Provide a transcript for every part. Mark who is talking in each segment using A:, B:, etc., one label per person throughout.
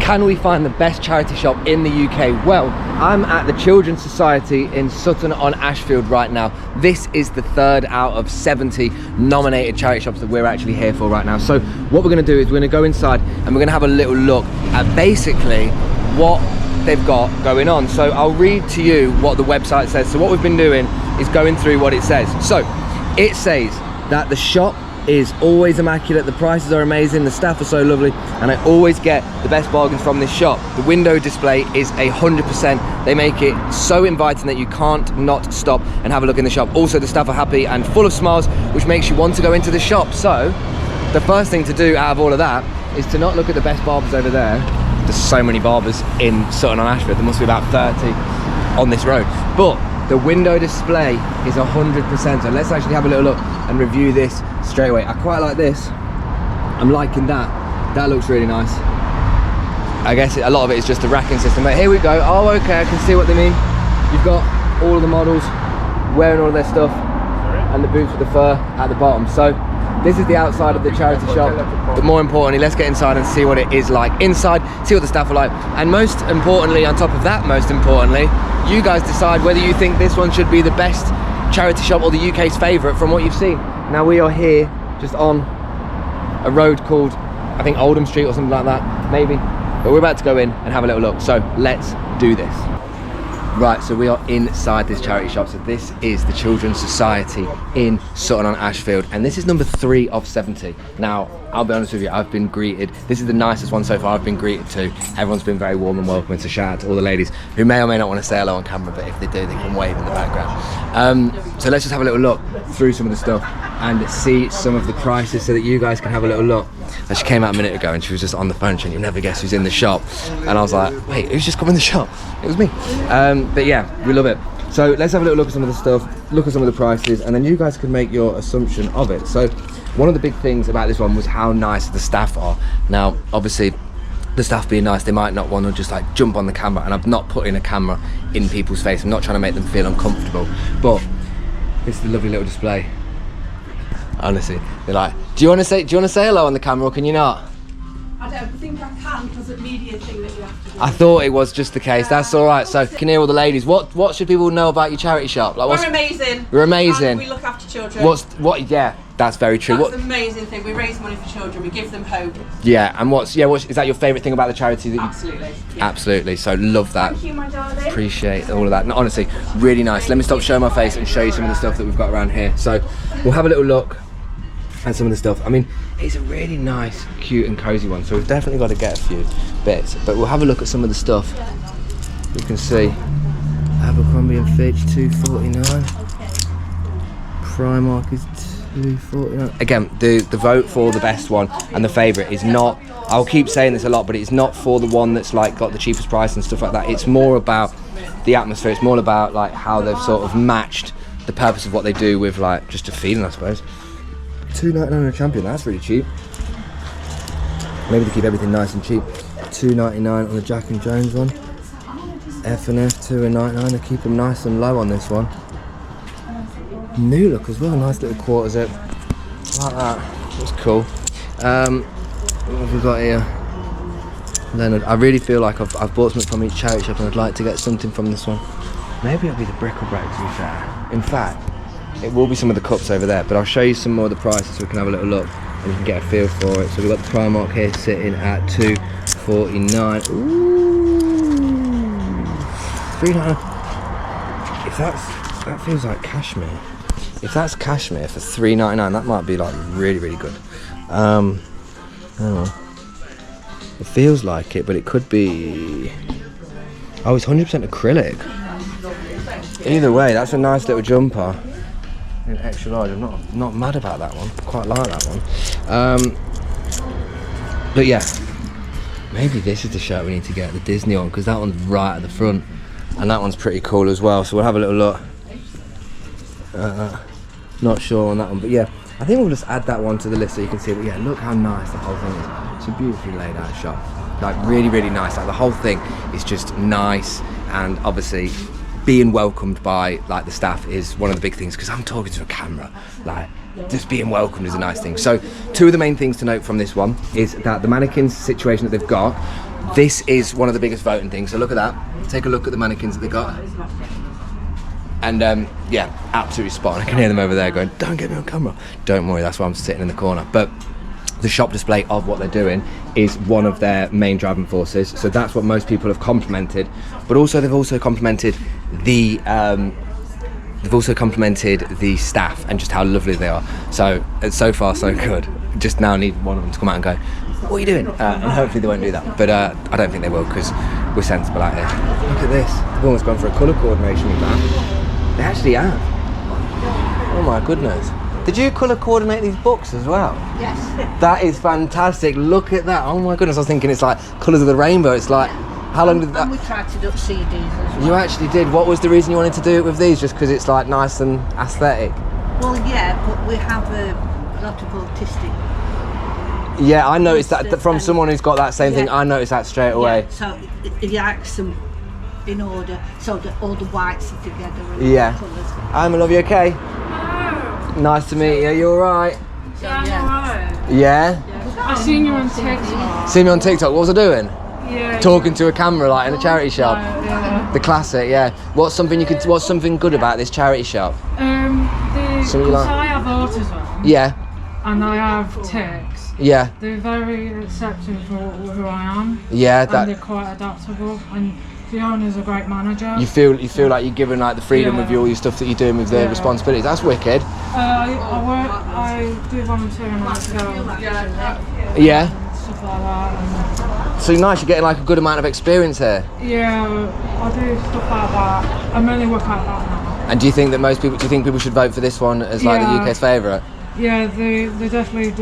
A: Can we find the best charity shop in the UK? Well, I'm at the Children's Society in Sutton-on-Ashfield right now. This is the 3rd out of 70 nominated charity shops that we're actually here for right now. So what we're going to do is we're going to go inside and we're going to have a little look at basically what they've got going on. So I'll read to you what the website says. So what we've been doing is going through what it says. So it says that the shop is always immaculate, the prices are amazing, the staff are so lovely, and I always get the best bargains from this shop. The window display is 100%. They make it so inviting that you can't not stop and have a look in the shop. Also, the staff are happy and full of smiles, which makes you want to go into the shop. So the first thing to do out of all of that is to not look at the best barbers over there. There's so many barbers in Sutton-on-Ashfield. There must be about 30 on this road, but the window display is 100%. So let's actually have a little look and review this straight away. I quite like this. I'm liking that. That looks really nice. I guess a lot of it is just the racking system. But here we go. Oh, okay, I can see what they mean. You've got all of the models wearing all of their stuff and the boots with the fur at the bottom. So this is the outside of the charity shop. But more importantly, let's get inside and see what it is like inside, see what the staff are like. And most importantly, on top of that, most importantly, you guys decide whether you think this one should be the best charity shop or the UK's favourite from what you've seen. Now we are here just on a road called, I think, Oldham Street or something like that, maybe. But we're about to go in and have a little look. So let's do this. Right, so we are inside this charity shop. So this is the Children's Society in Sutton-on-Ashfield, and this is number 3 of 70. Now, I'll be honest with you, I've been greeted. This is the nicest one so far I've been greeted to. Everyone's been very warm and welcoming, so shout out to all the ladies who may or may not want to say hello on camera, but if they do, they can wave in the background. So let's just have a little look through some of the stuff and see some of the prices so that you guys can have a little look. And she came out a minute ago and she was just on the phone, and you'll never guess who's in the shop. And I was like, wait, who's just come in the shop? It was me. But yeah, we love it. So let's have a little look at some of the stuff, look at some of the prices, and then you guys can make your assumption of it. So one of the big things about this one was how nice the staff are. Now, obviously, the staff being nice, they might not want to just like jump on the camera, and I'm not putting a camera in people's face. I'm not trying to make them feel uncomfortable, but it's the lovely little display. Honestly, they're like, do you want to say hello on the camera, or can you not?
B: I don't think I can because of the media thing that you have to do.
A: I thought it was just the case. That's all right. So, can hear all the ladies. What should people know about your charity shop? Like,
B: we're amazing.
A: We're amazing.
B: And we look after children.
A: Yeah, that's very true.
B: That's the amazing thing. We raise money for children. We give them hope.
A: Yeah, and what is that your favourite thing about the charity? That
B: Absolutely. Yeah.
A: Absolutely. So love that.
B: Thank you, my darling.
A: Appreciate all of that. And honestly, really nice. Let me stop showing my face and show you some of the stuff that we've got around here. So we'll have a little look at some of the stuff. I mean, it's a really nice, cute and cozy one, so we've definitely got to get a few bits, but we'll have a look at some of the stuff. You can see Abercrombie and Fitch £2.49, Primark is £2.49. Again, the vote for the best one and the favourite is not, I'll keep saying this a lot, but it's not for the one that's like got the cheapest price and stuff like that. It's more about the atmosphere. It's more about like how they've sort of matched the purpose of what they do with like just a feeling, I suppose. £2.99 on a Champion, that's really cheap. Maybe they keep everything nice and cheap. £2.99 on the Jack and Jones one. F&F £2.99. They keep them nice and low on this one. New look as well, nice little quarter zip. Like that. That's cool. What have we got here? Leonard. I really feel like I've bought something from each charity shop, and I'd like to get something from this one. Maybe it'll be the Bricklebricks, to be fair. In fact, it will be some of the cups over there, but I'll show you some more of the prices so we can have a little look and you can get a feel for it. So we've got the Primark here sitting at £2.49. Ooh, £3.99. If that feels like cashmere. If that's cashmere for £3.99, that might be like really, really good. I don't know. It feels like it, but it could be. Oh, it's 100% acrylic. Either way, that's a nice little jumper. In extra large. I'm not mad about that one. Quite like that one. But yeah, maybe this is the shirt we need to get, the Disney one, because that one's right at the front, and that one's pretty cool as well. So we'll have a little look. Not sure on that one, but yeah, I think we'll just add that one to the list so you can see. But yeah, look how nice the whole thing is. It's a beautifully laid out shop. Like really, really nice. Like the whole thing is just nice, and obviously being welcomed by like the staff is one of the big things, because I'm talking to a camera. Like just being welcomed is a nice thing. So two of the main things to note from this one is that the mannequins situation that they've got, This is one of the biggest voting things. So look at that. Take a look at the mannequins that they got. And yeah, absolutely spot on. I can hear them over there going, don't get me on camera. Don't worry, that's why I'm sitting in the corner. But the shop display of what they're doing is one of their main driving forces. So that's what most people have complimented. But also they've also complimented the staff and just how lovely they are. So so far so good. Just now need one of them to come out and go, what are you doing? And hopefully they won't do that. But I don't think they will, because we're sensible out here. Look at this. They've almost gone for a colour coordination with that. They actually have. Oh my goodness. Did you colour coordinate these books as well?
C: Yes.
A: That is fantastic. Look at that. Oh my goodness. I was thinking it's like colours of the rainbow. It's like, how long did that...
C: And we tried to do CDs as well.
A: You actually did. What was the reason you wanted to do it with these? Just because it's like nice and aesthetic?
C: Well, yeah, but we have a lot of autistic.
A: Yeah, I noticed that from someone who's got that same thing.
C: Yeah.
A: I noticed that straight away.
C: Yeah, so you ask them in order so that all the whites are together and
A: Yeah.
C: all the colours.
A: Hi, my love, you okay? Nice to meet you. You alright?
C: So,
B: Yeah,
C: yeah.
B: alright.
A: Yeah?
B: I seen you on TikTok.
A: See me on TikTok. What was I doing?
B: Yeah.
A: Talking to a camera, like in a charity shop.
B: Yeah.
A: The classic, yeah. What's something good about this charity shop? Something you like?
B: I have autism
A: Yeah,
B: and I have tics.
A: yeah,
B: They're very accepting for who I am.
A: yeah.
B: And they're
A: That
B: quite adaptable. And Fiona's a great manager.
A: you feel like you're given like the freedom with
B: Yeah.
A: all your stuff that you're doing with the
B: Yeah.
A: responsibilities. That's wicked.
B: I do volunteer in like
A: Yeah.
B: stuff like that.
A: So nice. You're getting like a good amount of experience here.
B: And yeah, I do stuff like that. I mainly work out that now.
A: And do you think people should vote for this one as like the
B: Yeah.
A: UK's favourite?
B: Yeah, they definitely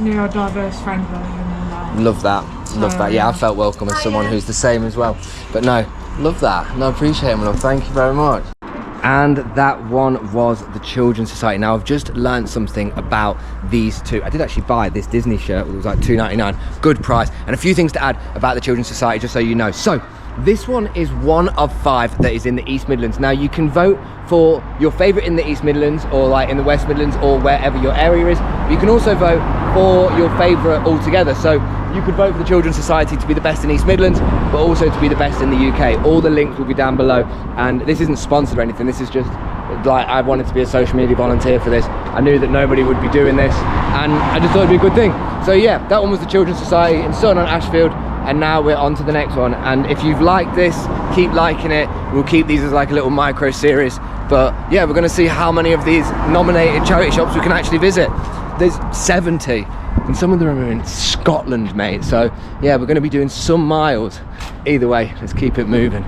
B: neurodiverse friendly and
A: Love that. Love that. Yeah, I felt welcome as someone who's the same as well. But no, love that. No, appreciate it, my love. Thank you very much. And that one was the Children's Society. Now, I've just learned something about these two. I did actually buy this Disney shirt. It was like $2.99. Good price. And a few things to add about the Children's Society, just so you know. So, this one is one of 5 that is in the East Midlands. Now, you can vote for your favourite in the East Midlands or like in the West Midlands or wherever your area is. But you can also vote for your favourite altogether. So you could vote for the Children's Society to be the best in East Midlands, but also to be the best in the UK. All the links will be down below. And this isn't sponsored or anything. This is just like, I wanted to be a social media volunteer for this. I knew that nobody would be doing this, and I just thought it'd be a good thing. So yeah, that one was the Children's Society in Sutton on Ashfield. And now we're on to the next one. And if you've liked this, keep liking it. We'll keep these as like a little micro series. But yeah, we're gonna see how many of these nominated charity shops we can actually visit. There's 70, and some of them are in Scotland, mate. So yeah, we're gonna be doing some miles. Either way, let's keep it moving.